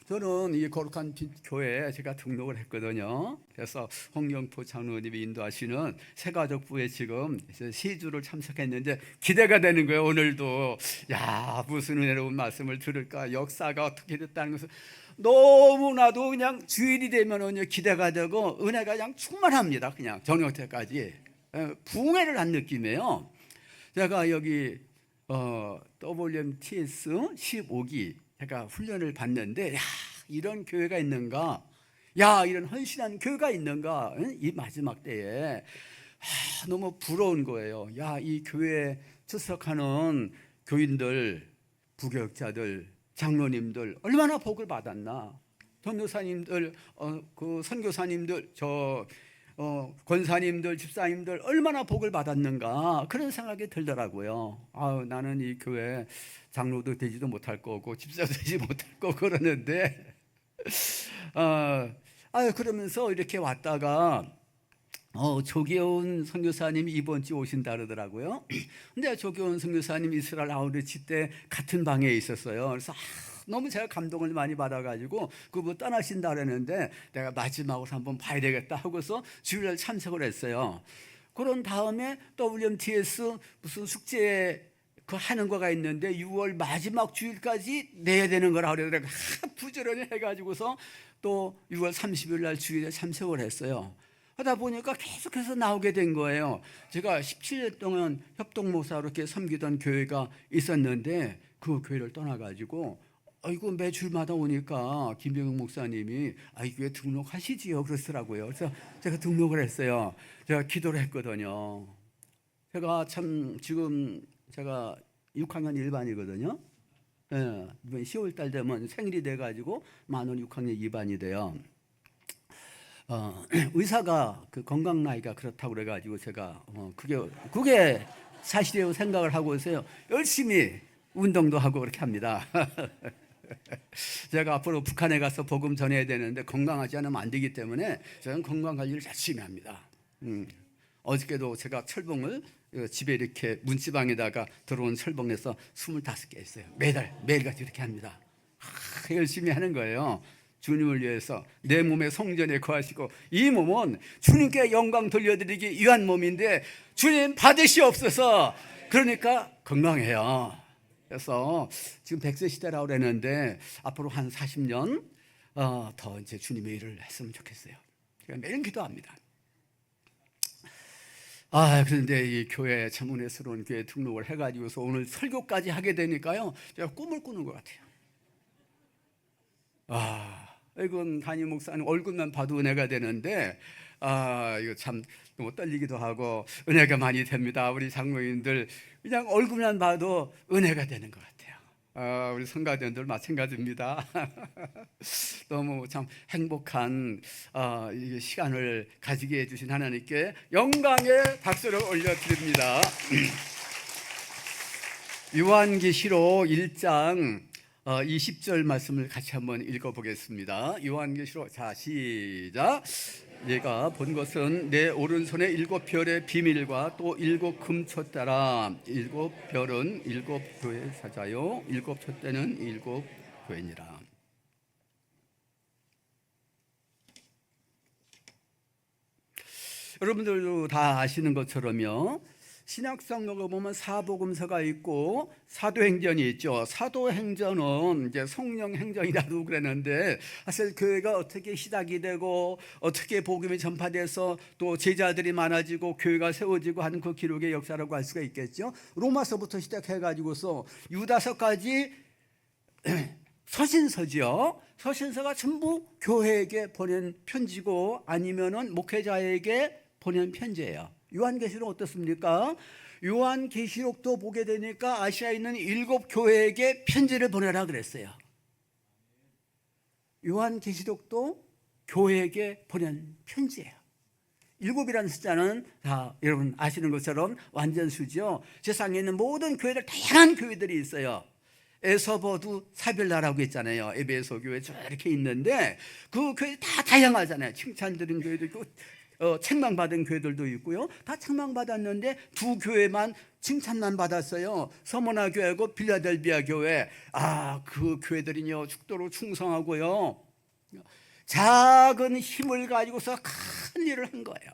저는 이 거룩한 교회에 제가 등록을 했거든요. 그래서 홍영포 장로님이 인도하시는 새가족부에 지금 시주를 참석했는데 기대가 되는 거예요. 오늘도 야, 무슨 은혜로운 말씀을 들을까, 역사가 어떻게 됐다는 것을 너무나도 그냥 주일이 되면은 기대가 되고 은혜가 그냥 충만합니다. 그냥 저녁 때까지 부흥회를 한 느낌이에요. 제가 여기 WMTS 15기 제가 훈련을 받는데, 야, 이런 교회가 있는가, 야, 이런 헌신한 교회가 있는가, 이 마지막 때에 너무 부러운 거예요. 야, 이 교회에 출석하는 교인들, 부교역자들, 장로님들 얼마나 복을 받았나. 전도사님들, 그 선교사님들, 권사님들, 집사님들 얼마나 복을 받았는가, 그런 생각이 들더라고요. 나는 이 교회 장로도 되지도 못할 거고 집사도 되지 못할 거고 그러는데 그러면서 이렇게 왔다가 조계훈 선교사님이 이번 주 오신다 그러더라고요. 근데 조계훈 선교사님 이스라엘 아우트리치 때 같은 방에 있었어요. 그래서 너무 제가 감동을 많이 받아가지고 그분 떠나신다 그랬는데 내가 마지막으로 한번 봐야 되겠다 하고서 주일날 참석을 했어요. 그런 다음에 WMTS 무슨 숙제 하는 거가 있는데 6월 마지막 주일까지 내야 되는 거라 그러더라고요. 부지런히 해가지고서 또 6월 30일 날 주일에 참석을 했어요. 하다 보니까 계속해서 나오게 된 거예요. 제가 17년 동안 협동목사로 이렇게 섬기던 교회가 있었는데 그 교회를 떠나가지고 이거 매주마다 오니까 김병영 목사님이 이 교회 등록하시지요 그러시더라고요. 그래서 제가 등록을 했어요. 제가 기도를 했거든요. 제가 참 지금 제가 6학년 1반이거든요. 이번 10월 달 되면 생일이 돼가지고 만원 6학년 2반이 돼요. 의사가 그 건강 나이가 그렇다고 그래가지고 제가 그게 사실이라고 생각을 하고 있어요. 열심히 운동도 하고 그렇게 합니다. 제가 앞으로 북한에 가서 복음 전해야 되는데 건강하지 않으면 안 되기 때문에 저는 건강 관리를 열심히 합니다. 어저께도 제가 철봉을 집에 이렇게 문지방에다가 들어온 철봉에서 25개 했어요. 매일같이 이렇게 합니다. 열심히 하는 거예요. 주님을 위해서 내 몸의 성전에 거하시고 이 몸은 주님께 영광 돌려드리기 위한 몸인데 주님 받으시옵소서. 그러니까 건강해요. 그래서 지금 100세 시대라고 그랬는데 앞으로 한 40년 더 이제 주님의 일을 했으면 좋겠어요. 제가 매일 기도합니다. 그런데 이 교회 참 은혜스러운 교회 등록을 해가지고서 오늘 설교까지 하게 되니까요, 제가 꿈을 꾸는 것 같아요. 이건 담임 목사님 얼굴만 봐도 은혜가 되는데 이거 참 너무 떨리기도 하고 은혜가 많이 됩니다. 우리 장로님들 그냥 얼굴만 봐도 은혜가 되는 것 같아요. 우리 성가대원들 마찬가지입니다. 너무 참 행복한 시간을 가지게 해주신 하나님께 영광의 박수를 올려드립니다. 요한계시록 1장 20절 말씀을 같이 한번 읽어보겠습니다. 요한계시록, 자, 시작. 내가 본 것은 내 오른손에 7별의 비밀과 또 7 금촛대라. 7별은 7 교회 사자요 7 촛대는 7 교회니라. 여러분들도 다 아시는 것처럼요, 신약성경에 보면 사복음서가 있고 사도행전이 있죠. 사도행전은 이제 성령행전이라고 그랬는데 사실 교회가 어떻게 시작이 되고 어떻게 복음이 전파돼서 또 제자들이 많아지고 교회가 세워지고 하는 그 기록의 역사라고 할 수가 있겠죠. 로마서부터 시작해가지고서 유다서까지 서신서지요. 서신서가 전부 교회에게 보낸 편지고 아니면은 목회자에게 보낸 편지예요. 요한계시록 어떻습니까? 요한계시록도 보게 되니까 아시아에 있는 7 교회에게 편지를 보내라 그랬어요. 요한계시록도 교회에게 보낸 편지예요. 7이라는 숫자는 다 여러분 아시는 것처럼 완전수죠. 세상에 있는 모든 교회들, 다양한 교회들이 있어요. 에서버도 사별나라고 했잖아요. 에베소 교회 쭉 이렇게 있는데 그 교회 다 다양하잖아요. 칭찬드린 교회도 있고 책망받은 교회들도 있고요. 다 책망받았는데 2 교회만 칭찬만 받았어요. 서머나 교회고 빌라델비아 교회. 그 교회들이요 죽도록 충성하고요, 작은 힘을 가지고서 큰 일을 한 거예요.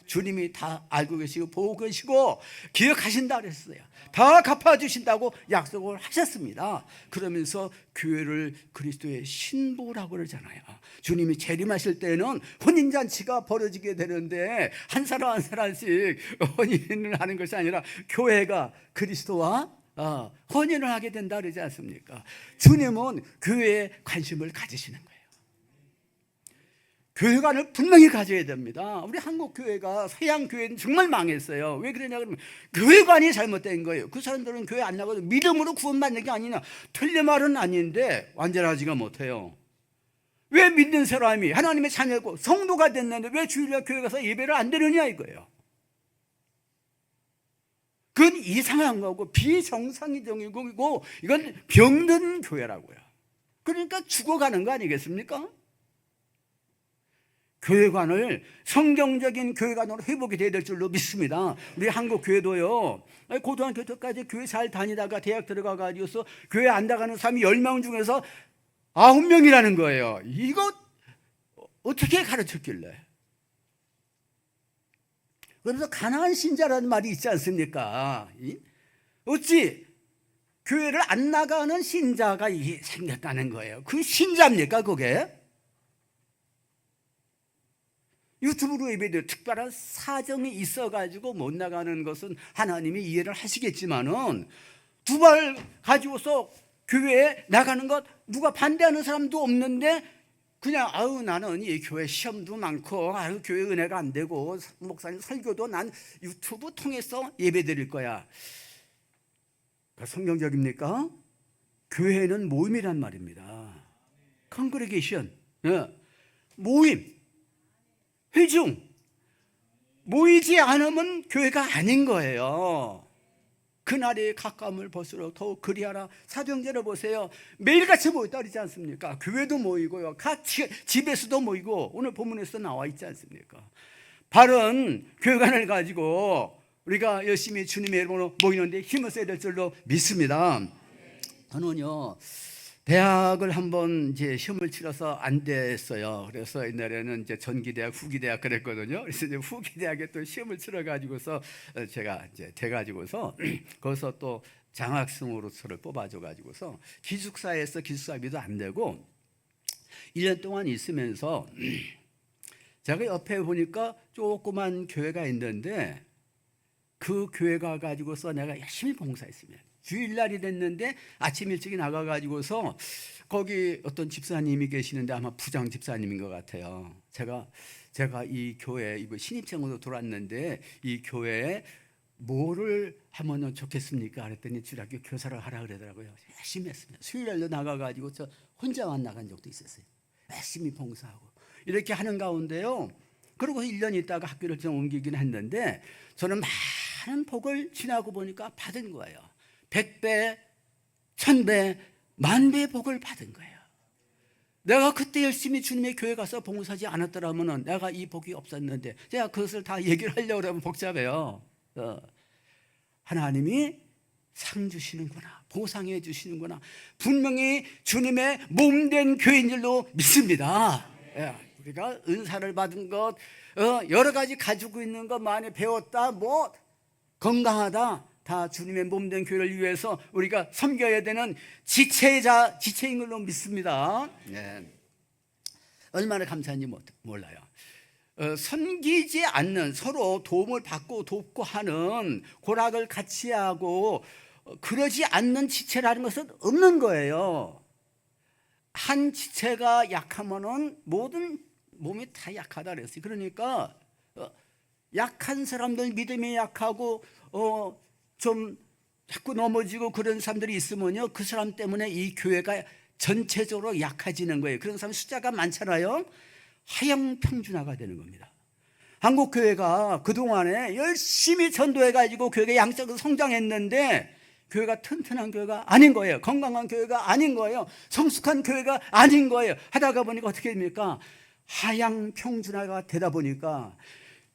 주님이 다 알고 계시고 보고 계시고 기억하신다 그랬어요. 다 갚아주신다고 약속을 하셨습니다. 그러면서 교회를 그리스도의 신부라고 그러잖아요. 주님이 재림하실 때는 혼인잔치가 벌어지게 되는데 한 사람 한 사람씩 혼인을 하는 것이 아니라 교회가 그리스도와 혼인을 하게 된다 그러지 않습니까? 주님은 교회에 관심을 가지시는 거예요. 교회관을 분명히 가져야 됩니다. 우리 한국 교회가 서양 교회는 정말 망했어요. 왜 그러냐 그러면 교회관이 잘못된 거예요. 그 사람들은 교회 안 나가도 믿음으로 구원받는 게 아니냐, 틀린 말은 아닌데 완전하지가 못해요. 왜 믿는 사람이 하나님의 자녀고 성도가 됐는데 왜 주일날 교회 가서 예배를 안 드느냐 이거예요. 그건 이상한 거고 비정상적이고 이건 병든 교회라고요. 그러니까 죽어가는 거 아니겠습니까? 교회관을 성경적인 교회관으로 회복이 돼야 될 줄로 믿습니다. 우리 한국 교회도요, 고등학교 때까지 교회 잘 다니다가 대학 들어가가지고서 교회 안 나가는 사람이 10명 중에서 9명이라는 거예요. 이거 어떻게 가르쳤길래? 그래서 가난한 신자라는 말이 있지 않습니까? 어찌 교회를 안 나가는 신자가 생겼다는 거예요. 그 신자입니까 그게? 유튜브로 예배드려 특별한 사정이 있어가지고 못 나가는 것은 하나님이 이해를 하시겠지만은 두 발 가지고서 교회에 나가는 것 누가 반대하는 사람도 없는데 그냥 나는 이 교회 시험도 많고 교회 은혜가 안 되고 목사님 설교도 난 유튜브 통해서 예배드릴 거야. 성경적입니까? 교회는 모임이란 말입니다. 컨그레게이션, 모임, 회중. 모이지 않으면 교회가 아닌 거예요. 그날이 가까움을 볼수록 더욱 그리하라. 사도행전을 보세요. 매일같이 모였다 그러지 않습니까? 교회도 모이고요, 각 집에서도 모이고 오늘 본문에서 나와 있지 않습니까? 바른 교회관을 가지고 우리가 열심히 주님의 이름으로 모이는데 힘을 써야 될 줄로 믿습니다. 저는요, 대학을 한번 이제 시험을 치러서 안 됐어요. 그래서 옛날에는 이제 전기대학, 후기대학 그랬거든요. 그래서 이제 후기대학에 또 시험을 치러가지고서 제가 이제 돼가지고서 거기서 또 장학생으로 저를 뽑아줘가지고서 기숙사에서 기숙사비도 안 되고 1년 동안 있으면서 제가 옆에 보니까 조그만 교회가 있는데 그 교회가 가지고서 내가 열심히 봉사했습니다. 주일날이 됐는데 아침 일찍이 나가가지고서 거기 어떤 집사님이 계시는데 아마 부장 집사님인 것 같아요. 제가 이 교회 이거 신입생으로 들어왔는데 이 교회에 뭐를 하면 좋겠습니까? 그랬더니 주일학교 교사를 하라 그러더라고요. 열심히 했습니다. 수요일날로 나가가지고 저 혼자만 나간 적도 있었어요. 열심히 봉사하고 이렇게 하는 가운데요, 그리고 1년 있다가 학교를 좀 옮기긴 했는데 저는 많은 복을 지나고 보니까 받은 거예요. 100배, 1000배, 10,000배의 복을 받은 거예요. 내가 그때 열심히 주님의 교회 가서 봉사하지 않았더라면 내가 이 복이 없었는데, 제가 그것을 다 얘기를 하려고 하면 복잡해요. 하나님이 상 주시는구나, 보상해 주시는구나, 분명히 주님의 몸된 교회인 줄로 믿습니다. 우리가 은사를 받은 것, 여러 가지 가지고 있는 것 많이 배웠다, 뭐 건강하다, 다 주님의 몸된 교회를 위해서 우리가 섬겨야 되는 지체인 걸로 믿습니다. 얼마나 감사한지 몰라요. 섬기지 않는, 서로 도움을 받고 돕고 하는, 고락을 같이 하고 그러지 않는 지체라는 것은 없는 거예요. 한 지체가 약하면은 모든 몸이 다 약하다 그랬어요. 그러니까 약한 사람들, 믿음이 약하고 좀 자꾸 넘어지고 그런 사람들이 있으면요, 그 사람 때문에 이 교회가 전체적으로 약해지는 거예요. 그런 사람 숫자가 많잖아요. 하향평준화가 되는 겁니다. 한국교회가 그동안에 열심히 전도해가지고 교회가 양적으로 성장했는데 교회가 튼튼한 교회가 아닌 거예요. 건강한 교회가 아닌 거예요. 성숙한 교회가 아닌 거예요. 하다가 보니까 어떻게 됩니까? 하향평준화가 되다 보니까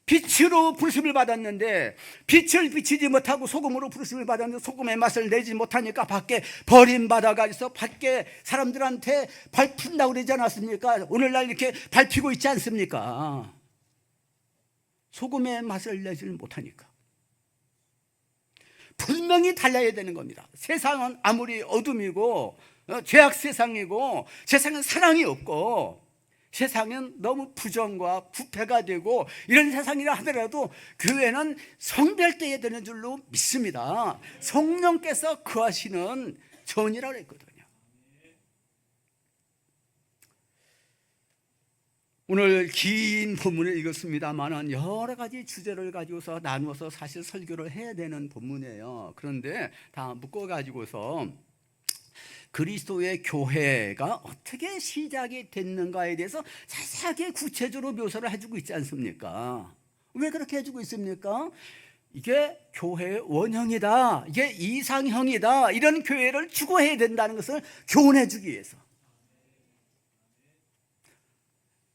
빛으로 부르심을 받았는데 빛을 비치지 못하고 소금으로 부르심을 받았는데 소금의 맛을 내지 못하니까 밖에 버림받아가지고 밖에 사람들한테 밟힌다고 그러지 않았습니까? 오늘날 이렇게 밟히고 있지 않습니까? 소금의 맛을 내지 못하니까. 분명히 달라야 되는 겁니다. 세상은 아무리 어둠이고 죄악 세상이고 세상은 사랑이 없고 세상은 너무 부정과 부패가 되고 이런 세상이라 하더라도 교회는 성별돼야 되는 줄로 믿습니다. 성령께서 거하시는 전이라고 했거든요. 오늘 긴 본문을 읽었습니다만 여러 가지 주제를 가지고서 나누어서 사실 설교를 해야 되는 본문이에요. 그런데 다 묶어가지고서 그리스도의 교회가 어떻게 시작이 됐는가에 대해서 자세하게 구체적으로 묘사를 해주고 있지 않습니까? 왜 그렇게 해주고 있습니까? 이게 교회의 원형이다, 이게 이상형이다, 이런 교회를 추구해야 된다는 것을 교훈해주기 위해서.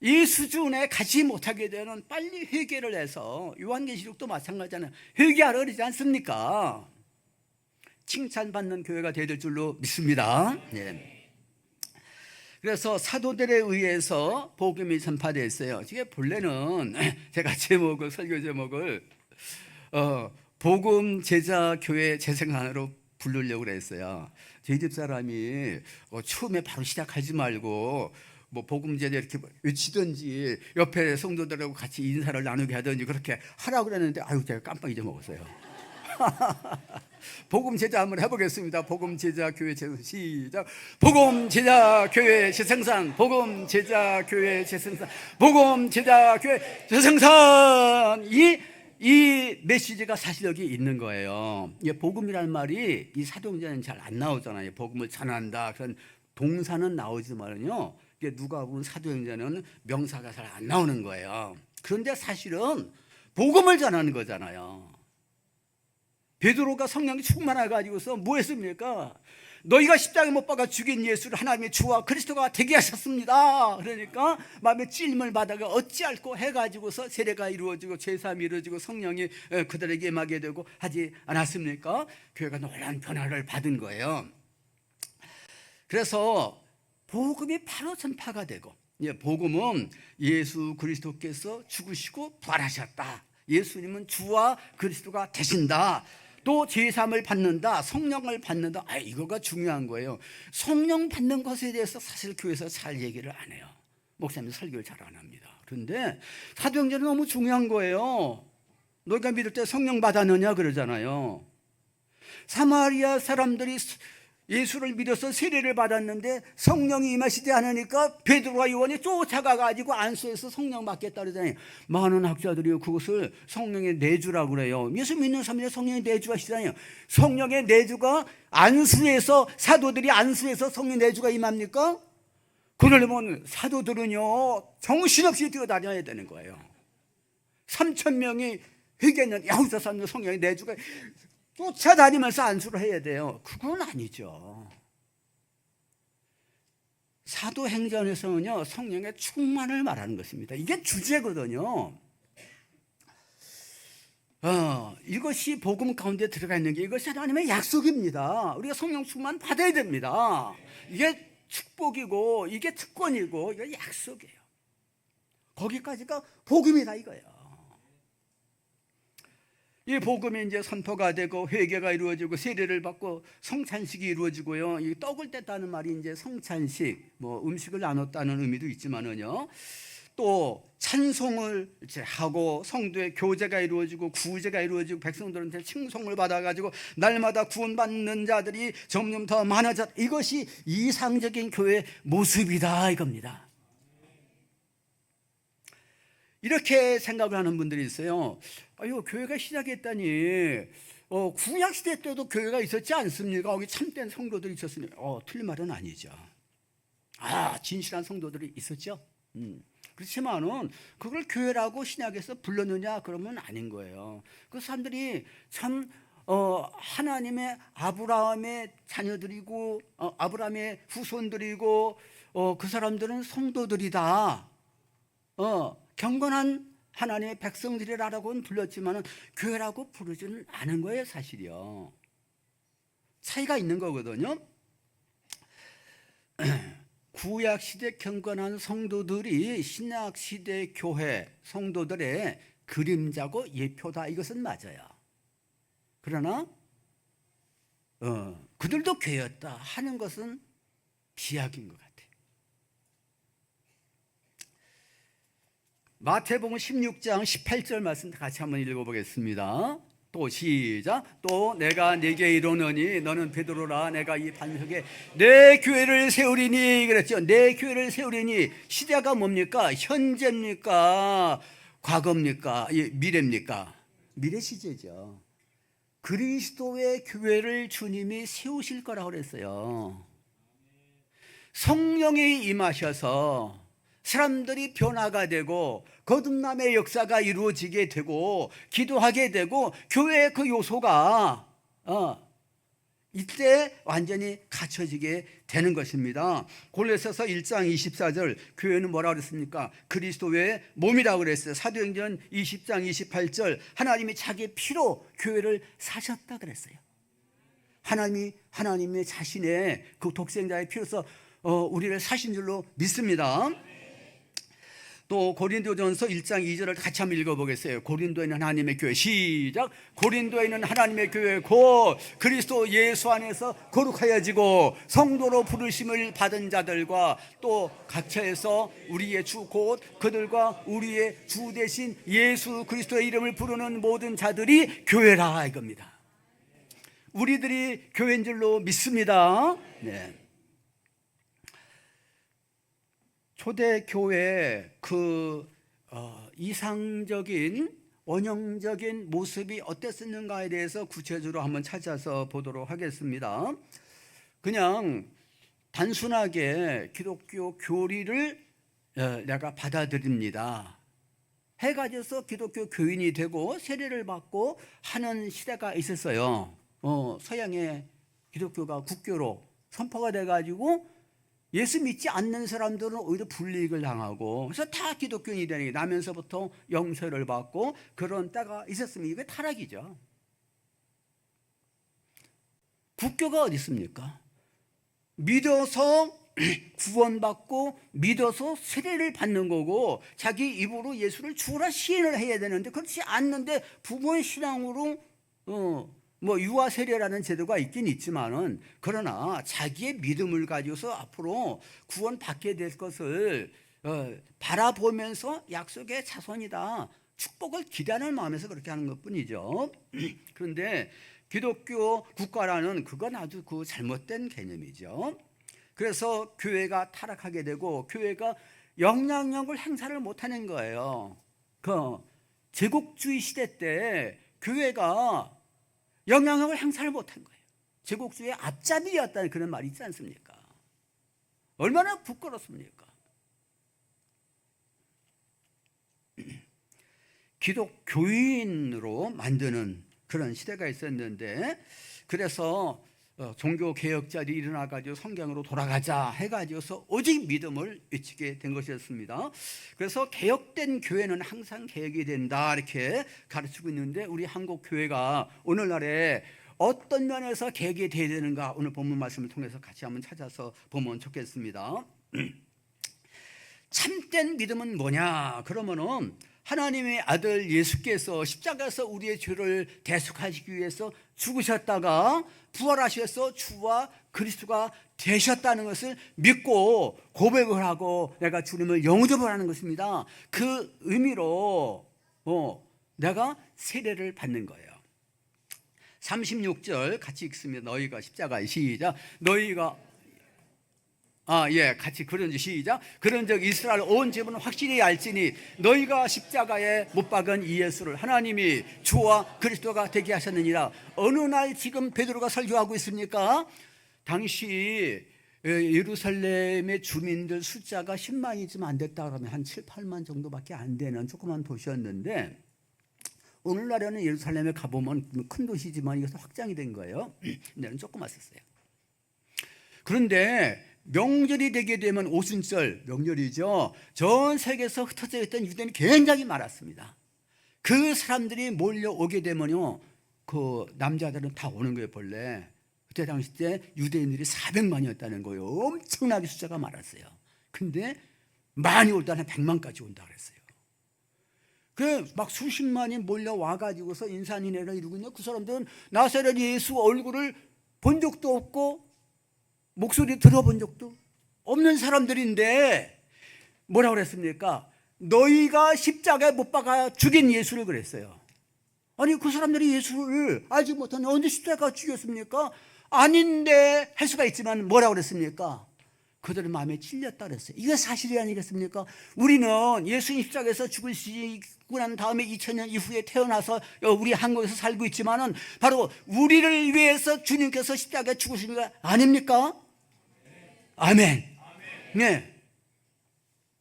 이 수준에 가지 못하게 되면 빨리 회개를 해서, 요한계시록도 마찬가지잖아요. 회개하라 그러지 않습니까? 칭찬받는 교회가 되야 될 줄로 믿습니다. 네. 그래서 사도들에 의해서 복음이 전파됐어요. 이게 본래는 제가 제목을, 설교 제목을 복음 제자 교회 재생산으로 부르려고 그랬어요. 저희 집 사람이 처음에 바로 시작하지 말고 뭐 복음 제자 이렇게 외치든지 옆에 성도들하고 같이 인사를 나누게 하든지 그렇게 하라고 그랬는데 아유 제가 깜빡 잊어먹었어요. 복음 제자 한번 해보겠습니다. 복음 제자 교회 재생산 시작. 복음 제자 교회 재생산, 복음 제자 교회 재생산, 복음 제자 교회 재생산. 이 메시지가 사실 여기 있는 거예요. 복음이라는 말이 이 사도행전에는 잘 안 나오잖아요. 복음을 전한다 그런 동사는 나오지만요, 누가 보면 사도행전에는 명사가 잘 안 나오는 거예요. 그런데 사실은 복음을 전하는 거잖아요. 베드로가 성령이 충만해가지고서 뭐 했습니까? 너희가 십자가에 못 박아 죽인 예수를 하나님의 주와 그리스도가 되게 하셨습니다. 그러니까 마음에 찔림을 받아가 어찌할꼬 해가지고서 세례가 이루어지고 제사함이 이루어지고 성령이 그들에게 임하게 되고 하지 않았습니까? 교회가 놀라운 변화를 받은 거예요. 그래서 복음이 바로 전파가 되고, 복음은 예수 그리스도께서 죽으시고 부활하셨다, 예수님은 주와 그리스도가 되신다, 또 제사함을 받는다, 성령을 받는다. 이거가 중요한 거예요. 성령 받는 것에 대해서 사실 교회에서 잘 얘기를 안 해요. 목사님 설교를 잘 안 합니다. 그런데 사도행전은 너무 중요한 거예요. 너희가 믿을 때 성령 받았느냐 그러잖아요. 사마리아 사람들이 예수를 믿어서 세례를 받았는데 성령이 임하시지 않으니까 베드로와 요한이 쫓아가가지고 안수해서 성령 받겠다 그러잖아요. 많은 학자들이 그것을 성령의 내주라고 그래요. 예수 믿는 사람이 성령의 내주하시잖아요. 성령의 내주가 안수해서, 사도들이 안수해서 성령의 내주가 임합니까? 그러려면 사도들은요 정신없이 뛰어다녀야 되는 거예요. 3,000명이 회개했는데 여기서 사는 성령의 내주가 쫓아다니면서 안수를 해야 돼요. 그건 아니죠. 사도행전에서는요 성령의 충만을 말하는 것입니다. 이게 주제거든요. 이것이 복음 가운데 들어가 있는 게, 이것이 하나님의 약속입니다. 우리가 성령 충만 받아야 됩니다. 이게 축복이고 이게 특권이고 이게 약속이에요. 거기까지가 복음이다 이거예요. 이 복음이 이제 선포가 되고 회개가 이루어지고 세례를 받고 성찬식이 이루어지고요. 이 떡을 뗐다는 말이 이제 성찬식, 뭐 음식을 나눴다는 의미도 있지만은요. 또 찬송을 이제 하고 성도의 교제가 이루어지고 구제가 이루어지고 백성들한테 칭송을 받아가지고 날마다 구원받는 자들이 점점 더 많아졌다. 이것이 이상적인 교회의 모습이다 이겁니다. 이렇게 생각을 하는 분들이 있어요. 교회가 시작했다니 구약시대 때도 교회가 있었지 않습니까? 거기 참된 성도들이 있었으니 틀린 말은 아니죠. 진실한 성도들이 있었죠. 그렇지만은 그걸 교회라고 신약에서 불렀느냐 그러면 아닌 거예요. 그 사람들이 참 하나님의 아브라함의 자녀들이고 아브라함의 후손들이고 그 사람들은 성도들이다. 경건한 하나님의 백성들이라고는 불렀지만 교회라고 부르지는 않은 거예요, 사실이요. 차이가 있는 거거든요. 구약 시대 경건한 성도들이 신약 시대 교회 성도들의 그림자고 예표다, 이것은 맞아요. 그러나 그들도 교회였다 하는 것은 비약인 것 같아요. 마태복음 16장 18절 말씀 같이 한번 읽어보겠습니다. 또 시작. 또 내가 네게 이르노니 너는 베드로라. 내가 이 반석에 내 교회를 세우리니 그랬죠. 내 교회를 세우리니 시대가 뭡니까? 현재입니까? 과거입니까? 미래입니까? 미래 시제죠. 그리스도의 교회를 주님이 세우실 거라고 그랬어요. 성령이 임하셔서 사람들이 변화가 되고 거듭남의 역사가 이루어지게 되고 기도하게 되고 교회의 그 요소가 이때 완전히 갖춰지게 되는 것입니다. 골로새서 1장 24절 교회는 뭐라고 그랬습니까? 그리스도의 몸이라고 그랬어요. 사도행전 20장 28절 하나님이 자기 피로 교회를 사셨다 그랬어요. 하나님의 자신의 그 독생자의 피로서 우리를 사신 줄로 믿습니다. 또 고린도전서 1장 2절을 같이 한번 읽어보겠어요. 고린도에 있는 하나님의 교회 시작. 고린도에 있는 하나님의 교회 곧 그리스도 예수 안에서 거룩하여지고 성도로 부르심을 받은 자들과 또 각처에서 우리의 주 곧 그들과 우리의 주 대신 예수 그리스도의 이름을 부르는 모든 자들이 교회라 이겁니다. 우리들이 교회인 줄로 믿습니다. 네. 초대교회의 그 이상적인 원형적인 모습이 어땠었는가에 대해서 구체적으로 한번 찾아서 보도록 하겠습니다. 그냥 단순하게 기독교 교리를 내가 받아들입니다 해가지고서 기독교 교인이 되고 세례를 받고 하는 시대가 있었어요. 서양의 기독교가 국교로 선포가 돼가지고 예수 믿지 않는 사람들은 오히려 불이익을 당하고 그래서 다 기독교인이 되는 게 나면서부터 영세를 받고 그런 때가 있었습니다. 이게 타락이죠. 국교가 어디 있습니까? 믿어서 구원받고 믿어서 세례를 받는 거고 자기 입으로 예수를 주라 시인을 해야 되는데 그렇지 않는데 부모의 신앙으로 유아 세례라는 제도가 있긴 있지만은 그러나 자기의 믿음을 가지고서 앞으로 구원받게 될 것을 바라보면서 약속의 자손이다 축복을 기대하는 마음에서 그렇게 하는 것뿐이죠. 그런데 기독교 국가라는 그건 아주 그 잘못된 개념이죠. 그래서 교회가 타락하게 되고 교회가 영향력을 행사를 못하는 거예요. 그 제국주의 시대 때 교회가 영향력을 행사를 못한 거예요. 제국주의의 앞잡이였다는 그런 말이 있지 않습니까? 얼마나 부끄럽습니까? 기독교인으로 만드는 그런 시대가 있었는데 그래서 종교개혁자들이 일어나가지고 성경으로 돌아가자 해가지고서 오직 믿음을 외치게 된 것이었습니다. 그래서 개혁된 교회는 항상 개혁이 된다 이렇게 가르치고 있는데 우리 한국 교회가 오늘날에 어떤 면에서 개혁이 돼야 되는가 오늘 본문 말씀을 통해서 같이 한번 찾아서 보면 좋겠습니다. 참된 믿음은 뭐냐 그러면은 하나님의 아들 예수께서 십자가에서 우리의 죄를 대속하시기 위해서 죽으셨다가 부활하셔서 주와 그리스도가 되셨다는 것을 믿고 고백을 하고 내가 주님을 영접을 하는 것입니다. 그 의미로 내가 세례를 받는 거예요. 36절 같이 읽습니다. 너희가 십자가에 시작. 너희가 같이 그런즉 시작. 그런즉 이스라엘 온 집은 확실히 알지니 너희가 십자가에 못 박은 이 예수를 하나님이 주와 그리스도가 되게 하셨느니라. 어느 날 지금 베드로가 설교하고 있습니까? 당시 예루살렘의 주민들 숫자가 10만이 좀 안 됐다 그러면 한 7, 8만 정도밖에 안 되는 조그만 도시였는데 오늘날에는 예루살렘에 가보면 큰 도시지만 이것은 확장이 된 거예요. 근데는 조그맣었어요. 그런데 명절이 되게 되면 오순절 명절이죠. 전 세계에서 흩어져 있던 유대인이 굉장히 많았습니다. 그 사람들이 몰려오게 되면요, 그 남자들은 다 오는 거예요. 본래 그때 당시 때 유대인들이 400만이었다는 거예요. 엄청나게 숫자가 많았어요. 근데 많이 올다 한 100만까지 온다 그랬어요. 그 막 수십만이 몰려와 가지고서 인산인해를 이루고 있는 그 사람들은 나사렛 예수 얼굴을 본 적도 없고 목소리 들어본 적도 없는 사람들인데 뭐라고 그랬습니까? 너희가 십자가에 못 박아 죽인 예수를 그랬어요. 아니 그 사람들이 예수를 알지 못하니 언제 십자가에 죽였습니까? 아닌데 할 수가 있지만 뭐라고 그랬습니까? 그들의 마음에 찔렸다 그랬어요. 이게 사실이 아니겠습니까? 우리는 예수님 십자가에서 죽으시고 난 다음에 2000년 이후에 태어나서 우리 한국에서 살고 있지만은 바로 우리를 위해서 주님께서 십자가에 죽으신 거 아닙니까? 아멘. 네.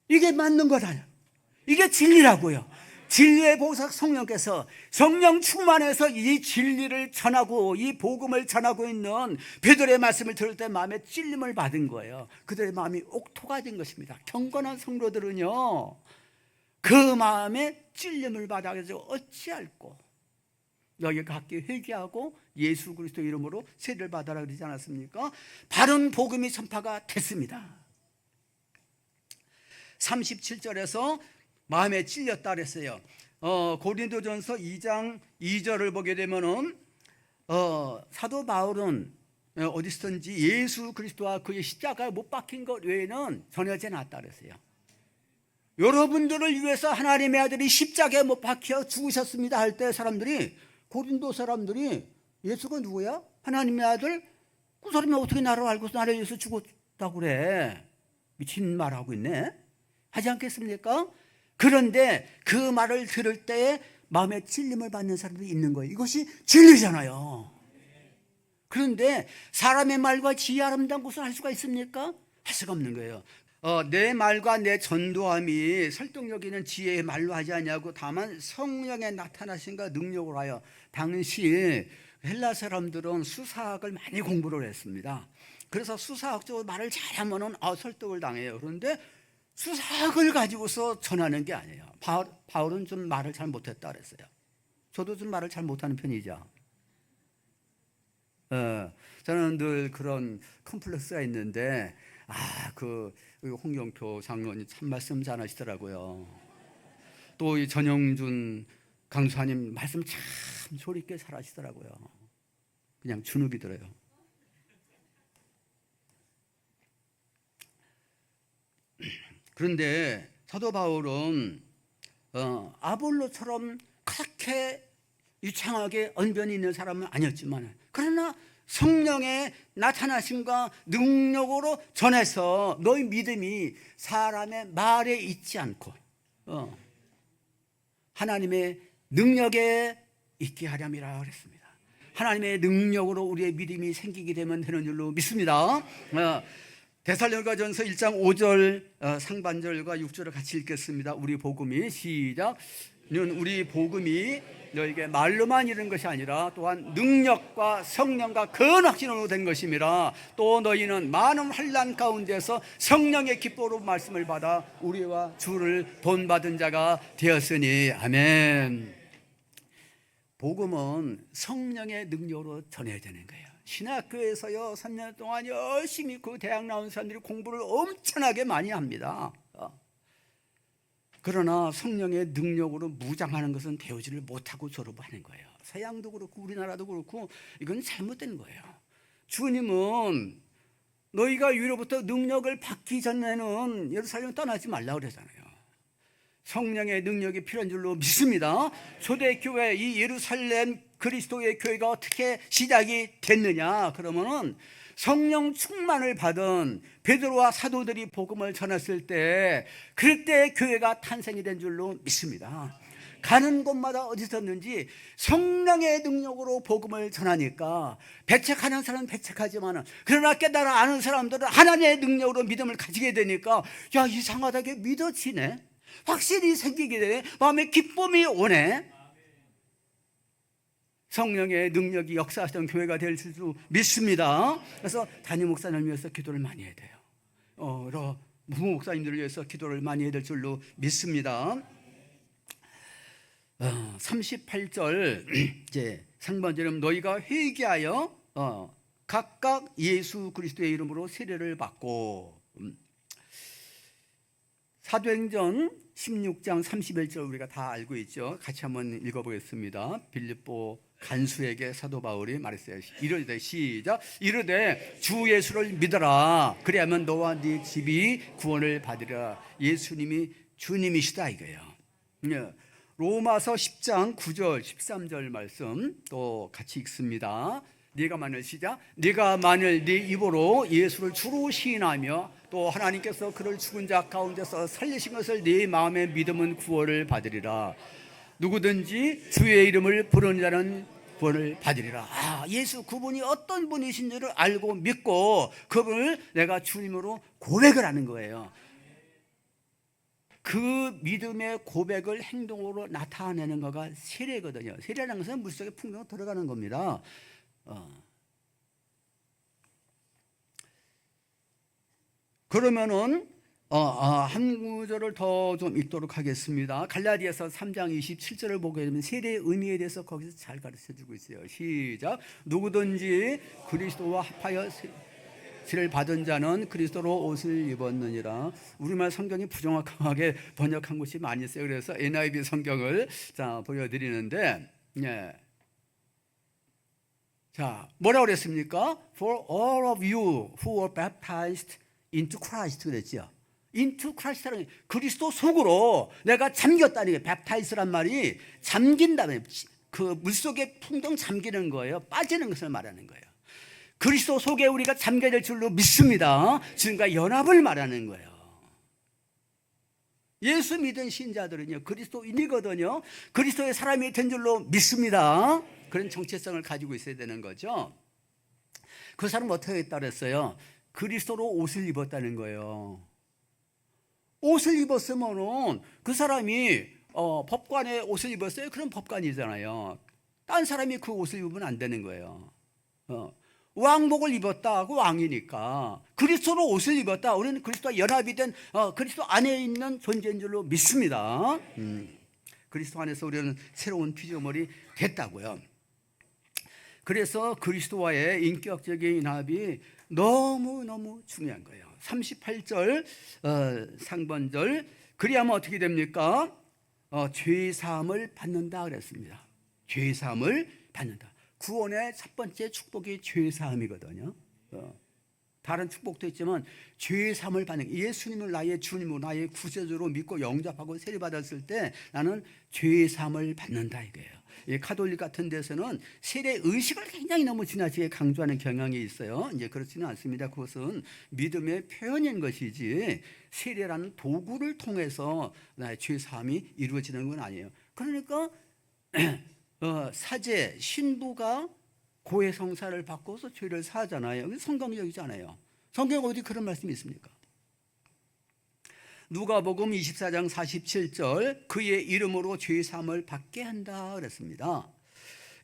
이게 맞는 거다. 이게 진리라고요. 진리의 보석 성령께서 성령 충만해서 이 진리를 전하고 이 복음을 전하고 있는 베드로의 말씀을 들을 때 마음에 찔림을 받은 거예요. 그들의 마음이 옥토가 된 것입니다. 경건한 성도들은요, 그 마음에 찔림을 받아가지고 어찌할꼬 너희 각기 회개하고 예수 그리스도 이름으로 세례를 받아라 그러지 않았습니까? 바른 복음이 전파가 됐습니다. 37절에서 마음에 찔렸다 그랬어요. 고린도전서 2장 2절을 보게 되면은 사도 바울은 어디서든지 예수 그리스도와 그의 십자가에 못 박힌 것 외에는 전하지 않았다 그랬어요. 여러분들을 위해서 하나님의 아들이 십자가에 못 박혀 죽으셨습니다 할 때 사람들이, 고린도 사람들이 예수가 누구야? 하나님의 아들? 그 사람이 어떻게 나를 알고서 나를 위해서 죽었다고 그래? 미친 말하고 있네. 하지 않겠습니까? 그런데 그 말을 들을 때에 마음에 찔림을 받는 사람들이 있는 거예요. 이것이 진리잖아요. 그런데 사람의 말과 지혜 아름다운 것을 할 수가 있습니까? 할 수가 없는 거예요. 내 말과 내 전도함이 설득력 있는 지혜의 말로 하지 않냐고, 다만 성령의 나타나심과 능력으로 하여. 당시 헬라 사람들은 수사학을 많이 공부를 했습니다. 그래서 수사학적으로 말을 잘하면 설득을 당해요. 그런데 수사학을 가지고서 전하는 게 아니에요. 바울은 좀 말을 잘 못했다 그랬어요. 저도 좀 말을 잘 못하는 편이죠. 저는 늘 그런 컴플렉스가 있는데, 그 홍영표 장로님 참 말씀 잘하시더라고요. 또 이 전영준 강수사님 말씀 참 소리 있게 잘하시더라고요. 그냥 주눅이 들어요. 그런데 사도 바울은 아볼로처럼 그렇게 유창하게 언변이 있는 사람은 아니었지만, 그러나 성령의 나타나심과 능력으로 전해서 너희 믿음이 사람의 말에 있지 않고 하나님의 능력에 있게 하렴이라 그랬습니다. 하나님의 능력으로 우리의 믿음이 생기게 되면 되는 줄로 믿습니다. 데살로니가전서 1장 5절 상반절과 6절을 같이 읽겠습니다. 우리 복음이 시작. 우리 복음이 너에게 말로만 이른 것이 아니라 또한 능력과 성령과 큰 확신으로 된 것임이라. 또 너희는 많은 환난 가운데서 성령의 기뻐로 말씀을 받아 우리와 주를 본받은 자가 되었으니. 아멘. 복음은 성령의 능력으로 전해야 되는 거예요. 신학교에서요 3년 동안 열심히 그 대학 나온 사람들이 공부를 엄청나게 많이 합니다. 그러나 성령의 능력으로 무장하는 것은 배우지를 못하고 졸업하는 거예요. 서양도 그렇고 우리나라도 그렇고 이건 잘못된 거예요. 주님은 너희가 위로부터 능력을 받기 전에는 예루살렘을 떠나지 말라고 그러잖아요. 성령의 능력이 필요한 줄로 믿습니다. 초대교회 이 예루살렘 그리스도의 교회가 어떻게 시작이 됐느냐 그러면은 성령 충만을 받은 베드로와 사도들이 복음을 전했을 때, 그때 교회가 탄생이 된 줄로 믿습니다. 가는 곳마다 어디서든지 성령의 능력으로 복음을 전하니까 배척하는 사람은 배척하지만, 그러나 깨달아 아는 사람들은 하나님의 능력으로 믿음을 가지게 되니까 야, 이상하다게 믿어지네, 확실히 생기게 되네, 마음에 기쁨이 오네. 성령의 능력이 역사하시던 교회가 될 줄 믿습니다. 그래서 담임 목사님을 위해서 기도를 많이 해야 돼요. 여러 부모 목사님들을 위해서 기도를 많이 해야 될 줄로 믿습니다. 38절 이제 상반절은 너희가 회개하여 각각 예수 그리스도의 이름으로 세례를 받고, 사도행전 16장 31절 우리가 다 알고 있죠. 같이 한번 읽어보겠습니다. 빌립보 간수에게 사도 바울이 말했어요. 이르되 시작. 이르되 주 예수를 믿어라. 그리하면 너와 네 집이 구원을 받으리라. 예수님이 주님이시다 이거예요. 로마서 10장 9절 13절 말씀 또 같이 읽습니다. 네가 만일 시작. 네가 만일 네 입으로 예수를 주로 시인하며 또 하나님께서 그를 죽은 자 가운데서 살리신 것을 네 마음에 믿으면 구원을 받으리라. 누구든지 주의 이름을 부르는 자는 구원을 받으리라. 예수 그분이 어떤 분이신 줄을 알고 믿고 그분을 내가 주님으로 고백을 하는 거예요. 그 믿음의 고백을 행동으로 나타내는 거가 세례거든요. 세례라는 것은 물속에 풍덩 들어가는 겁니다. 그러면은 한 구절을 더 좀 읽도록 하겠습니다. 갈라디아서 3장 27절을 보게 되면 세례의 의미에 대해서 거기서 잘 가르쳐주고 있어요. 시작. 누구든지 그리스도와 합하여 세례를 받은 자는 그리스도로 옷을 입었느니라. 우리말 성경이 부정확하게 번역한 곳이 많이 있어요. 그래서 NIV 성경을 보여드리는데, 자, 뭐라고 그랬습니까? For all of you who were baptized into Christ 그랬죠. into Christ라는 그리스도 속으로 내가 잠겼다는 게 baptize란 말이 잠긴다는, 그 물속에 풍덩 잠기는 거예요. 빠지는 것을 말하는 거예요. 그리스도 속에 우리가 잠겨야 될 줄로 믿습니다. 주님과 연합을 말하는 거예요. 예수 믿은 신자들은요 그리스도인이거든요. 그리스도의 사람이 된 줄로 믿습니다. 그런 정체성을 가지고 있어야 되는 거죠. 그 사람은 어떻게 했다 그랬어요? 그리스도로 옷을 입었다는 거예요. 옷을 입었으면은 그 사람이 법관에 옷을 입었어요. 그럼 법관이잖아요. 딴 사람이 그 옷을 입으면 안 되는 거예요. 왕복을 입었다. 그 왕이니까. 그리스도로 옷을 입었다. 우리는 그리스도와 연합이 된 그리스도 안에 있는 존재인 줄로 믿습니다. 그리스도 안에서 우리는 새로운 피조물이 됐다고요. 그래서 그리스도와의 인격적인 연합이 너무너무 중요한 거예요. 38절 상반절 그리하면 어떻게 됩니까? 죄사함을 받는다 그랬습니다. 죄사함을 받는다. 구원의 첫 번째 축복이 죄사함이거든요. 다른 축복도 있지만 죄사함을 받는, 예수님을 나의 주님으로 나의 구세주로 믿고 영접하고 세례받았을 때 나는 죄사함을 받는다 이거예요. 이 가톨릭 같은 데서는 세례 의식을 굉장히 너무 지나치게 강조하는 경향이 있어요. 이제 그렇지는 않습니다. 그것은 믿음의 표현인 것이지 세례라는 도구를 통해서 나의 죄사함이 이루어지는 건 아니에요. 그러니까 사제, 신부가 고해성사를 받고서 죄를 사하잖아요. 성경적이잖아요. 성경에 어디 그런 말씀이 있습니까? 누가복음 24장 47절 그의 이름으로 죄사함을 받게 한다 그랬습니다.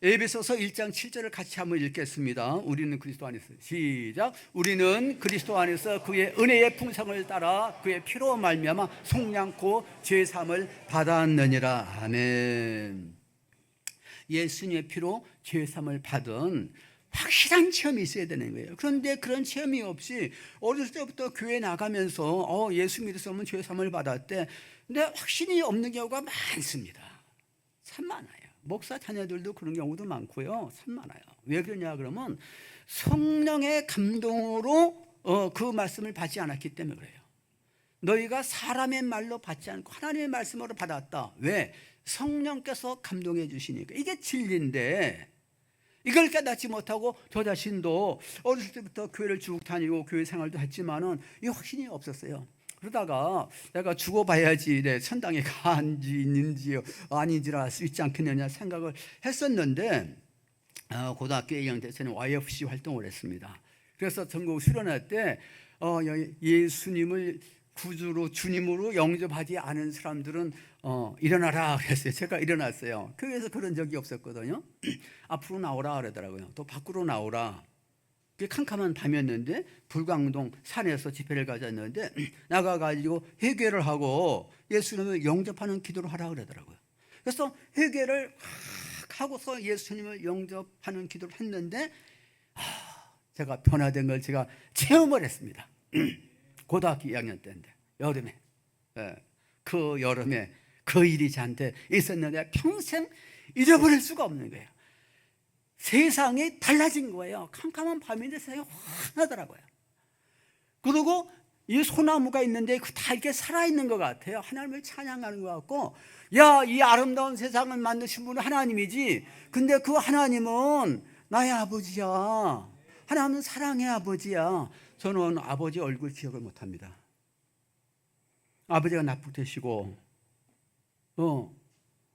에베소서 1장 7절을 같이 한번 읽겠습니다. 우리는 그리스도 안에서 시작. 우리는 그리스도 안에서 그의 은혜의 풍성을 따라 그의 피로 말미암아 속량코 죄사함을 받았느니라. 아멘. 예수님의 피로 죄사함을 받은 확실한 체험이 있어야 되는 거예요. 그런데 그런 체험이 없이 어렸을 때부터 교회 나가면서 예수 믿었으면 죄사함을 받았대. 근데 확신이 없는 경우가 많습니다. 참 많아요. 목사 자녀들도 그런 경우도 많고요. 참 많아요. 왜 그러냐 그러면 성령의 감동으로 그 말씀을 받지 않았기 때문에 그래요. 너희가 사람의 말로 받지 않고 하나님의 말씀으로 받았다. 왜? 성령께서 감동해 주시니까. 이게 진리인데 이걸 깨닫지 못하고 저 자신도 어렸을 때부터 교회를 쭉 다니고 교회 생활도 했지만은 이 확신이 없었어요. 그러다가 내가 죽어봐야지 내 천당에 간지 있는지 아닌지를 알 수 있지 않겠느냐 생각을 했었는데 고등학교 2학년 때 저는 YFC 활동을 했습니다. 그래서 전국 수련회 때 예수님을 구주로 주님으로 영접하지 않은 사람들은 일어나라 그랬어요. 제가 일어났어요. 교회에서 그런 적이 없었거든요. 앞으로 나오라 그러더라고요. 또 밖으로 나오라. 캄캄한 밤이었는데 불광동 산에서 집회를 가졌는데 나가가지고 회개를 하고 예수님을 영접하는 기도를 하라 그러더라고요. 그래서 회개를 하고서 예수님을 영접하는 기도를 했는데 제가 변화된 걸 제가 체험을 했습니다. 고등학교 2학년 때인데 여름에 그 여름에 그 일이 저한테 있었는데 평생 잊어버릴 수가 없는 거예요. 세상이 달라진 거예요. 캄캄한 밤인데 세상이 환하더라고요. 그리고 이 소나무가 있는데 다 이렇게 살아있는 것 같아요. 하나님을 찬양하는 것 같고, 야, 이 아름다운 세상을 만드신 분은 하나님이지. 근데 그 하나님은 나의 아버지야. 하나님은 사랑의 아버지야. 저는 아버지 얼굴 기억을 못합니다. 아버지가 납북되시고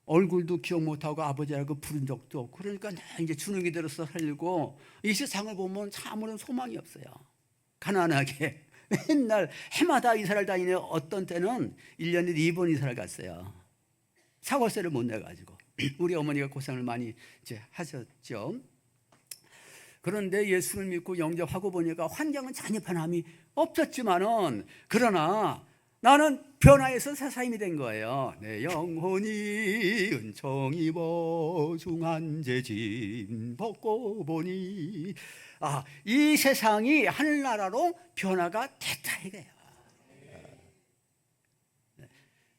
얼굴도 기억 못하고 아버지라고 부른 적도 없고, 그러니까 나 이제 주눅이 들어서 살고 이 세상을 보면 아무런 소망이 없어요. 가난하게 맨날 해마다 이사를 다니는, 어떤 때는 1년에 2번 이사를 갔어요. 사골세를 못 내가지고. 우리 어머니가 고생을 많이 이제 하셨죠. 그런데 예수를 믿고 영접하고 보니까 환경은 전혀 변함이 없었지만은, 그러나 나는 변화해서 새 사람이 된 거예요. 내 영혼이 은총 입어 중한 죄짐 벗고 보니, 이 세상이 하늘나라로 변화가 됐다 이거예요.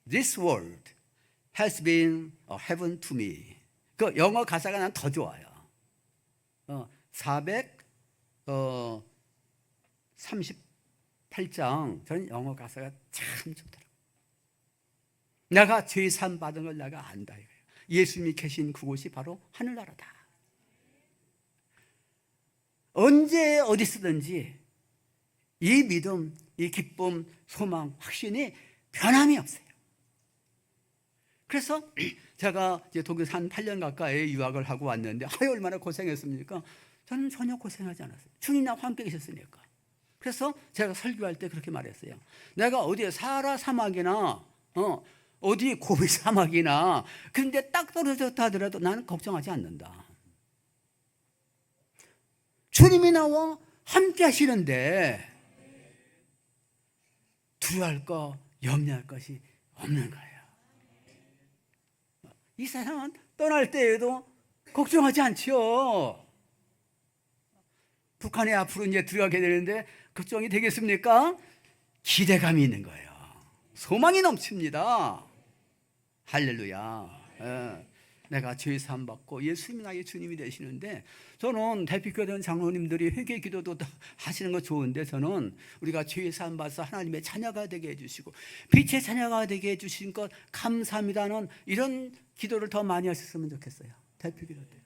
This world has been a heaven to me. 그 영어 가사가 난 더 좋아요. 438장 저는 영어 가사가 참 좋더라고요. 내가 죄 사함 받은 걸 내가 안다 이거예요. 예수님이 계신 그곳이 바로 하늘나라다. 언제 어디 쓰든지 이 믿음, 이 기쁨, 소망, 확신이 변함이 없어요. 그래서 제가 이제 독일에서 한 8년 가까이 유학을 하고 왔는데 얼마나 고생했습니까? 저는 전혀 고생하지 않았어요. 주님 나와 함께 계셨으니까. 그래서 제가 설교할 때 그렇게 말했어요. 내가 어디에 사하라 사막이나 어디 고비 사막이나 그런데 딱 떨어졌다 하더라도 나는 걱정하지 않는다. 주님이 나와 함께 하시는데 두려워할 거, 염려할 것이 없는 거예요. 이 세상은 떠날 때에도 걱정하지 않지요. 북한에 앞으로 이제 들어가게 되는데 걱정이 되겠습니까? 기대감이 있는 거예요. 소망이 넘칩니다. 할렐루야. 내가 죄 사함 받고 예수님이 나의 주님이 되시는데, 저는 대피교회 장로님들이 회개 기도도 하시는 거 좋은데, 저는 우리가 죄 사함 받아서 하나님의 자녀가 되게 해주시고 빛의 자녀가 되게 해주신 것 감사합니다는 이런 기도를 더 많이 하셨으면 좋겠어요. 대피교회 때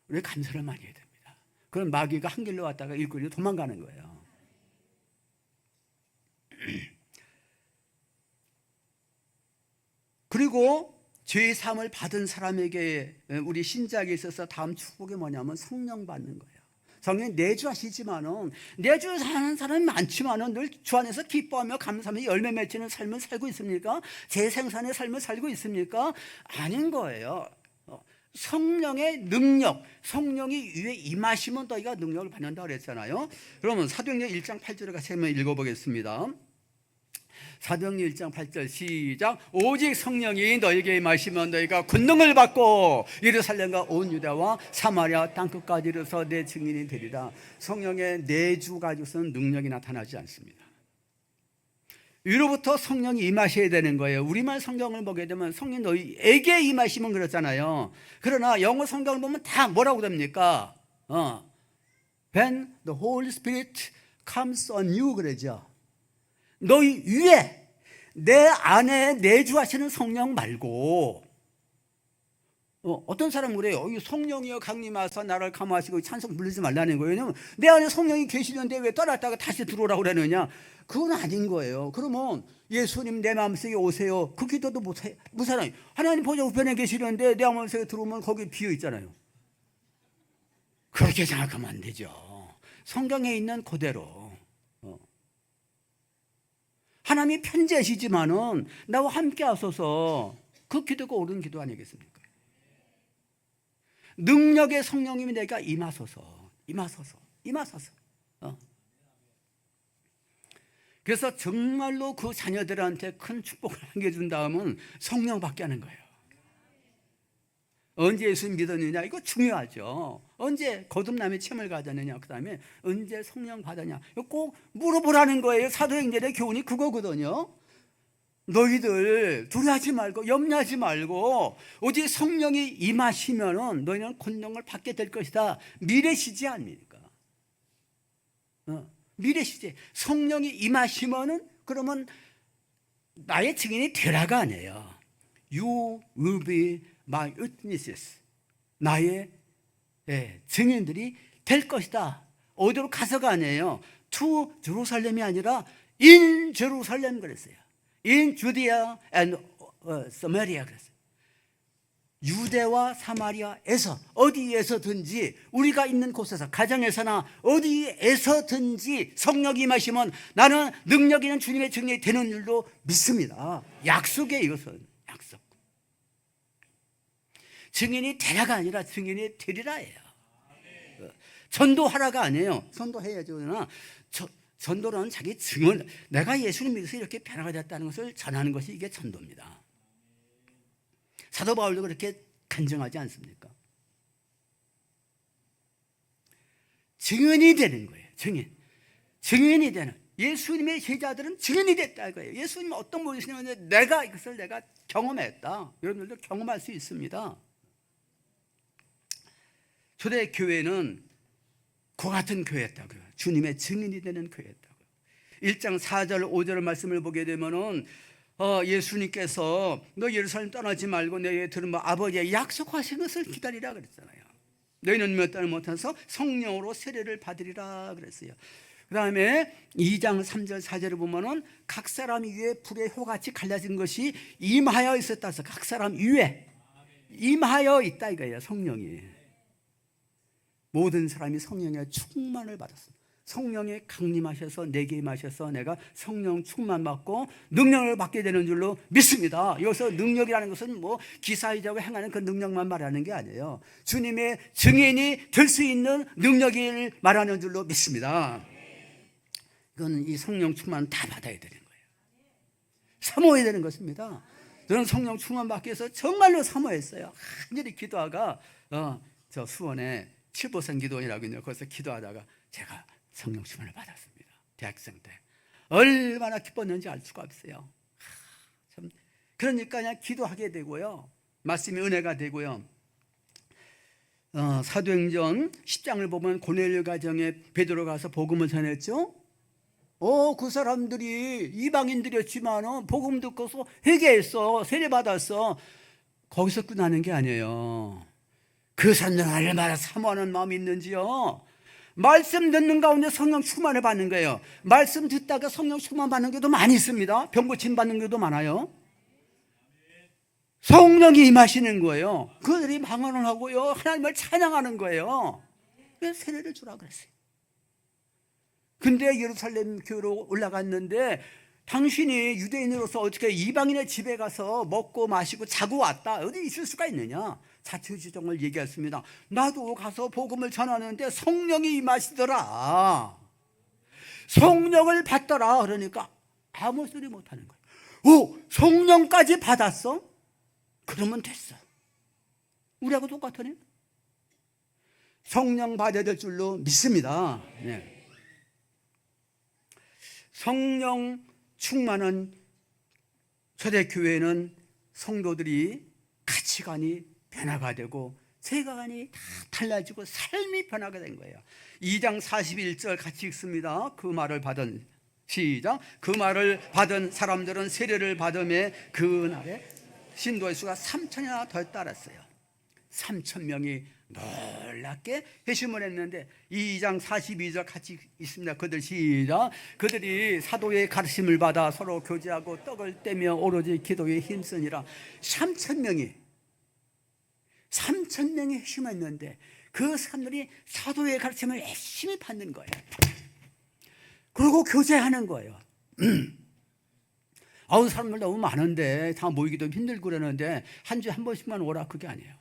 우리 감사를 많이 해야 됩니다. 그럼 마귀가 한 길로 왔다가 일꾼이 도망가는 거예요. 그리고 죄 사함을 받은 사람에게 우리 신작에 있어서 다음 축복이 뭐냐면 성령 받는 거예요. 성령 내주하시지만은, 내주 사는 사람이 많지만은 늘 주 안에서 기뻐하며 감사하며 열매 맺히는 삶을 살고 있습니까? 재생산의 삶을 살고 있습니까? 아닌 거예요. 성령의 능력, 성령이 위에 임하시면 너희가 능력을 받는다고 그랬잖아요. 그러면 사도행전 1장 8절을 같이 한번 읽어보겠습니다. 사도행전 1장 8절 시작. 오직 성령이 너희에게 임하시면 너희가 권능을 받고 예루살렘과 온 유다와 사마리아 땅끝까지 이르러서 내 증인이 되리라. 성령의 내주 가지고서는 능력이 나타나지 않습니다. 위로부터 성령이 임하셔야 되는 거예요. 우리말 성경을 보게 되면 성령 너희에게 임하시면 그렇잖아요. 그러나 영어 성경을 보면 다 뭐라고 됩니까? When the Holy Spirit comes on you 그러죠. 너희 위에, 내 안에 내주하시는 성령 말고, 어떤 사람은 그래요. 성령이여 강림하사 나를 감화하시고 찬송 부르지 말라는 거예요. 왜냐하면 내 안에 성령이 계시는데 왜 떠났다가 다시 들어오라고 그러느냐. 그건 아닌 거예요. 그러면 예수님 내 마음속에 오세요. 그 기도도 무사해요. 하나님 보좌 우편에 계시는데 내 마음속에 들어오면 거기 비어 있잖아요. 그렇게 생각하면 안 되죠. 성경에 있는 그대로. 하나님이 편지하시지만은 나와 함께 하소서, 그 기도가 옳은 기도 아니겠습니까? 능력의 성령님이 내가 임하소서. 임하소서, 임하소서. 그래서 정말로 그 자녀들한테 큰 축복을 안겨준 다음은 성령 받게 하는 거예요. 언제 예수 믿었느냐, 이거 중요하죠. 언제 거듭남의 체험을 가졌느냐, 그 다음에 언제 성령 받았냐, 이거 꼭 물어보라는 거예요. 사도행전의 교훈이 그거거든요. 너희들 두려워하지 말고 염려하지 말고 오직 성령이 임하시면은 너희는 권능을 받게 될 것이다. 미래시제 아닙니까? 미래시제. 성령이 임하시면은 그러면 나의 증인이 되라가 아니에요. You will be my witnesses. 나의 증인들이 될 것이다. 어디로 가서가 아니에요. To Jerusalem이 아니라 in Jerusalem 그랬어요. In Judea and Samaria 그랬어요. 유대와 사마리아에서 어디에서든지 우리가 있는 곳에서 가정에서나 어디에서든지 성령이 임하시면 나는 능력 있는 주님의 증인이 되는 줄로 믿습니다. 약속이에요. 이것은 약속. 증인이 되라가 아니라 증인이 되리라예요. 전도하라가 아니에요. 전도해야죠. 그러나 전도는 자기 증언, 내가 예수를 믿어서 이렇게 변화가 됐다는 것을 전하는 것이 이게 전도입니다. 사도 바울도 그렇게 간증하지 않습니까? 증인이 되는 거예요. 증인이 되는. 예수님의 제자들은 증인이 됐다 이거예요. 예수님 어떤 분이시냐면 내가 이것을 내가 경험했다. 여러분들도 경험할 수 있습니다. 초대 교회는 그 같은 교회였다고요. 주님의 증인이 되는 교회였다고요. 1장 4절 5절 말씀을 보게 되면은 예수님께서 너 예루살렘 떠나지 말고 너희에 들으면 아버지의 약속하신 것을 기다리라 그랬잖아요. 너희는 몇 달 못해서 성령으로 세례를 받으리라 그랬어요. 그 다음에 2장 3절 4절을 보면은 각 사람 위에 불의 효같이 갈라진 것이 임하여 있었다 해서 각 사람 위에 임하여 있다 이거예요. 성령이. 모든 사람이 성령의 충만을 받았습니다. 성령이 강림하셔서 내게 임하셔서 내가 성령 충만 받고 능력을 받게 되는 줄로 믿습니다. 여기서 능력이라는 것은 뭐 기사이자고 행하는 그 능력만 말하는 게 아니에요. 주님의 증인이 될 수 있는 능력을 말하는 줄로 믿습니다. 이건 이 성령 충만 다 받아야 되는 거예요. 사모해야 되는 것입니다. 저는 성령 충만 받기 위해서 정말로 사모했어요. 간절히 기도하가 저 수원에 7보선 기도원이라고 있는데 거기서 기도하다가 제가 성령 충만을 받았습니다. 대학생 때 얼마나 기뻤는지 알 수가 없어요. 참 그러니까 그냥 기도하게 되고요. 말씀이 은혜가 되고요. 사도행전 10장을 보면 고넬료 가정에 베드로 가서 복음을 전했죠. 그 사람들이 이방인들이었지만 복음 듣고서 회개했어. 세례받았어. 거기서 끝나는 게 아니에요. 그 사람들 얼마나 사모하는 마음이 있는지요. 말씀 듣는 가운데 성령 충만을 받는 거예요. 말씀 듣다가 성령 충만 받는 게도 많이 있습니다. 병 고침 받는 게도 많아요. 성령이 임하시는 거예요. 그들이 방언을 하고요, 하나님을 찬양하는 거예요. 그래서 세례를 주라 그랬어요. 근데 예루살렘 교회로 올라갔는데 당신이 유대인으로서 어떻게 이방인의 집에 가서 먹고 마시고 자고 왔다, 어디 있을 수가 있느냐. 자초지종을 얘기했습니다. 나도 가서 복음을 전하는데 성령이 임하시더라. 성령을 받더라. 그러니까 아무 소리 못하는 거예요. 성령까지 받았어? 그러면 됐어. 우리하고 똑같으네. 성령 받아야 될 줄로 믿습니다. 네. 성령 충만한 초대교회는 성도들이 가치관이 변화가 되고 세계관이 다 달라지고 삶이 변화가 된 거예요. 2장 41절 같이 읽습니다. 그 말을 받은 시작. 그 말을 받은 사람들은 세례를 받음에 그날에 신도의 수가 3,000이나 더 따랐어요. 3,000명이 놀랍게 회심을 했는데 2장 42절 같이 있습니다. 그들 시작. 그들이 사도의 가르침을 받아 서로 교제하고 떡을 떼며 오로지 기도에 힘쓰니라. 3,000명이 회심했는데 그 사람들이 사도의 가르침을 열심히 받는 거예요. 그리고 교제하는 거예요. 사람들 너무 많은데 다 모이기도 힘들고 그러는데 한 주에 한 번씩만 오라, 그게 아니에요.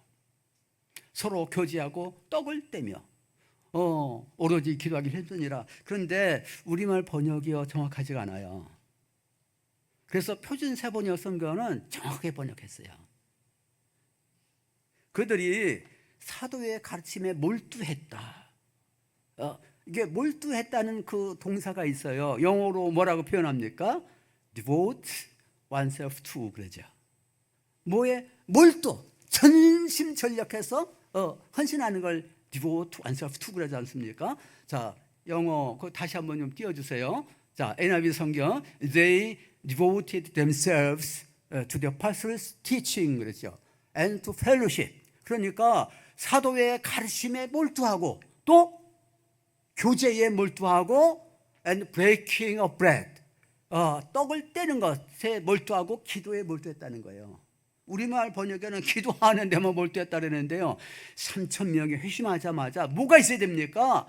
서로 교제하고 떡을 떼며 오로지 기도하기 힘드니라. 그런데 우리말 번역이요 정확하지가 않아요. 그래서 표준 세번역 성경은 정확하게 번역했어요. 그들이 사도의 가르침에 몰두했다. 이게 몰두했다는 그 동사가 있어요. 영어로 뭐라고 표현합니까? Devote oneself to 그러죠. 뭐에 몰두, 전심전력해서 헌신하는 걸 devote oneself to 그러지 않습니까? 자, 영어 그거 다시 한번 좀 띄워주세요. 자, NIV 성경 They devoted themselves to the apostles' teaching 그러죠. And to fellowship. 그러니까 사도의 가르침에 몰두하고 또 교제에 몰두하고 and breaking of bread. 떡을 떼는 것에 몰두하고 기도에 몰두했다는 거예요. 우리말 번역에는 기도하는 데만 몰두했다 그러는데요. 3,000명이 회심하자마자 뭐가 있어야 됩니까?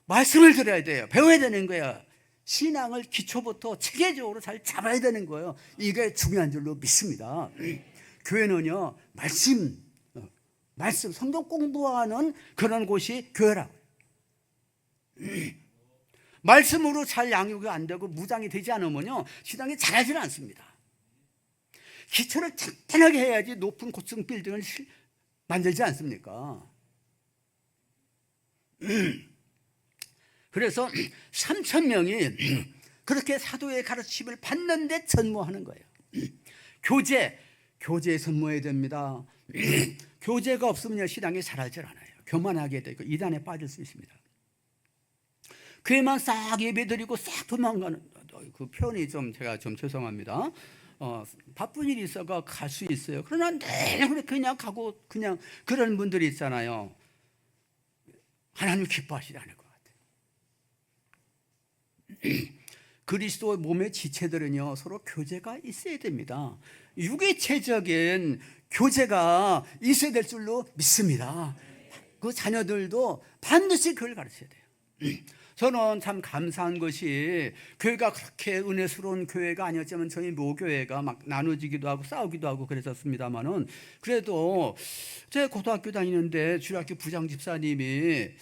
말씀을 들어야 돼요. 배워야 되는 거예요. 신앙을 기초부터 체계적으로 잘 잡아야 되는 거예요. 이게 중요한 줄로 믿습니다. 교회는요, 말씀, 성경 공부하는 그런 곳이 교회라고요. 말씀으로 잘 양육이 안 되고 무장이 되지 않으면요, 신앙이 잘하지는 않습니다. 기초를 튼튼하게 해야지 높은 고층 빌딩을 만들지 않습니까? 그래서 3,000명이 그렇게 사도의 가르침을 받는데 전무하는 거예요. 교제에 전무해야 됩니다. 교제가 없으면 신앙이 자라질 않아요. 교만하게 되고 이단에 빠질 수 있습니다. 교회만 싹 예배드리고 싹 도망가는, 그 표현이 제가 좀 죄송합니다. 바쁜 일이 있어가 갈 수 있어요. 그러나 늘 그냥 가고 그냥 그런 분들이 있잖아요. 하나님 기뻐하시지 않을 것 같아요. 그리스도의 몸의 지체들은요, 서로 교제가 있어야 됩니다. 유기체적인 교제가 있어야 될 줄로 믿습니다. 그 자녀들도 반드시 그걸 가르쳐야 돼요. 저는 참 감사한 것이 교회가 그렇게 은혜스러운 교회가 아니었지만 저희 모교회가 막 나눠지기도 하고 싸우기도 하고 그랬었습니다만은, 그래도 제 고등학교 다니는데 주일학교 부장 집사님이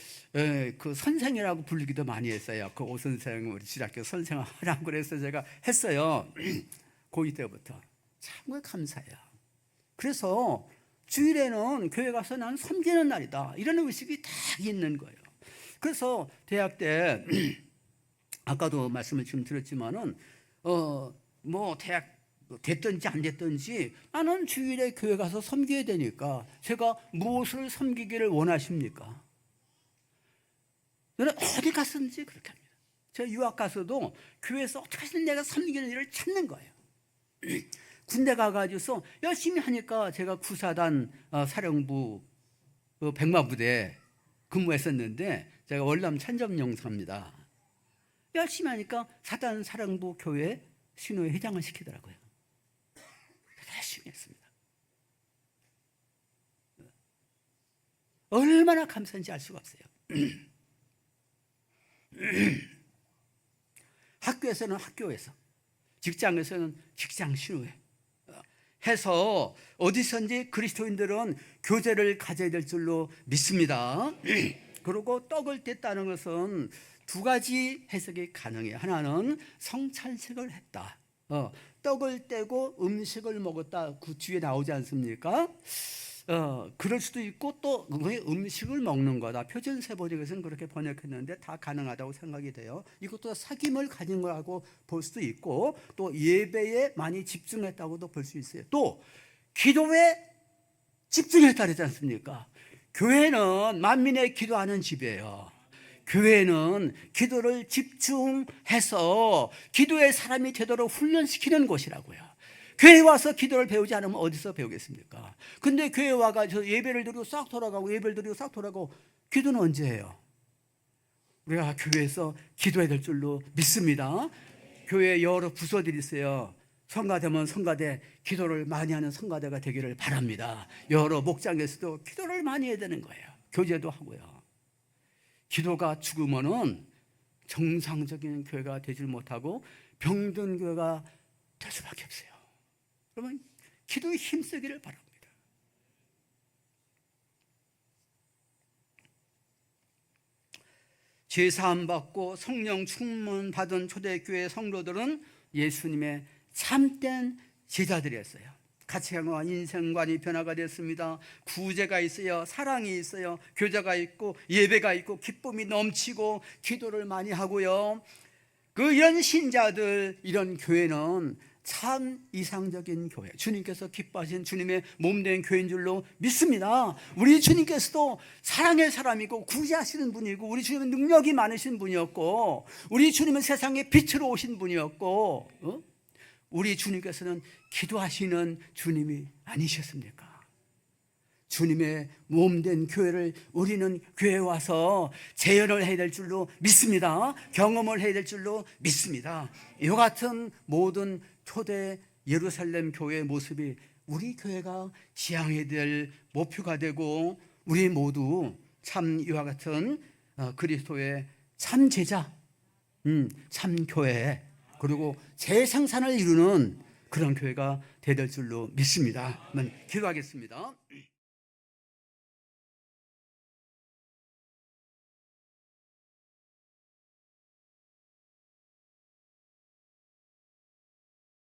그 선생이라고 부르기도 많이 했어요. 그 오 선생 우리 주일학교 선생 하라고 그래서 제가 했어요. 고2 때부터. 참 감사해요. 그래서 주일에는 교회 가서 나는 섬기는 날이다, 이런 의식이 딱 있는 거예요. 그래서 대학 때 아까도 말씀을 지금 드렸지만은 뭐 대학 됐든지 안 됐든지 나는 주일에 교회 가서 섬겨야 되니까 제가 무엇을 섬기기를 원하십니까? 저는 어디 갔든지 그렇게 합니다. 제가 유학 가서도 교회에서 어떻게든 내가 섬기는 일을 찾는 거예요. 군대 가가지고서 열심히 하니까 제가 구사단 사령부 백마부대 근무했었는데, 제가 월남 천정용사입니다. 열심히 하니까 사단 사령부 교회 신호회 회장을 시키더라고요. 열심히 했습니다. 얼마나 감사한지 알 수가 없어요. 학교에서는 학교에서, 직장에서는 직장 신호회 해서 어디선지 그리스도인들은 교제를 가져야 될 줄로 믿습니다. 그리고 떡을 뗐다는 것은 두 가지 해석이 가능해요. 하나는 성찬식을 했다. 떡을 떼고 음식을 먹었다. 그 뒤에 나오지 않습니까? 그럴 수도 있고 또 음식을 먹는 거다. 표준 세번역에서는 그렇게 번역했는데 다 가능하다고 생각이 돼요. 이것도 사귐을 가진 거라고 볼 수도 있고, 또 예배에 많이 집중했다고도 볼 수 있어요. 또 기도에 집중했다 그러지 않습니까? 교회는 만민의 기도하는 집이에요. 교회는 기도를 집중해서 기도의 사람이 되도록 훈련시키는 곳이라고요. 교회 와서 기도를 배우지 않으면 어디서 배우겠습니까? 근데 교회 와가지고 예배를 드리고 싹 돌아가고 예배를 드리고 싹 돌아가고, 기도는 언제 해요? 우리가 교회에서 기도해야 될 줄로 믿습니다. 교회에 여러 부서들이 있어요. 성가대면 성가대, 기도를 많이 하는 성가대가 되기를 바랍니다. 여러 목장에서도 기도를 많이 해야 되는 거예요. 교제도 하고요. 기도가 죽으면은 정상적인 교회가 되질 못하고 병든 교회가 될 수밖에 없어요. 그러면 기도에 힘쓰기를 바랍니다. 제사함 받고 성령 충만 받은 초대교회 성도들은 예수님의 참된 제자들이었어요. 가치관과 인생관이 변화가 됐습니다. 구제가 있어요. 사랑이 있어요. 교제가 있고 예배가 있고 기쁨이 넘치고 기도를 많이 하고요. 이런 신자들, 이런 교회는 참 이상적인 교회, 주님께서 기뻐하신 주님의 몸된 교회인 줄로 믿습니다. 우리 주님께서도 사랑의 사람이고 구제하시는 분이고, 우리 주님은 능력이 많으신 분이었고, 우리 주님은 세상에 빛으로 오신 분이었고, 우리 주님께서는 기도하시는 주님이 아니셨습니까? 주님의 몸된 교회를 우리는 교회에 와서 재현을 해야 될 줄로 믿습니다. 경험을 해야 될 줄로 믿습니다. 이와 같은 모든 초대 예루살렘 교회의 모습이 우리 교회가 지향해야 될 목표가 되고, 우리 모두 참 이와 같은 그리스도의 참 제자, 참 교회, 그리고 재생산을 이루는 그런 교회가 되야 될 줄로 믿습니다. 한번 기도하겠습니다.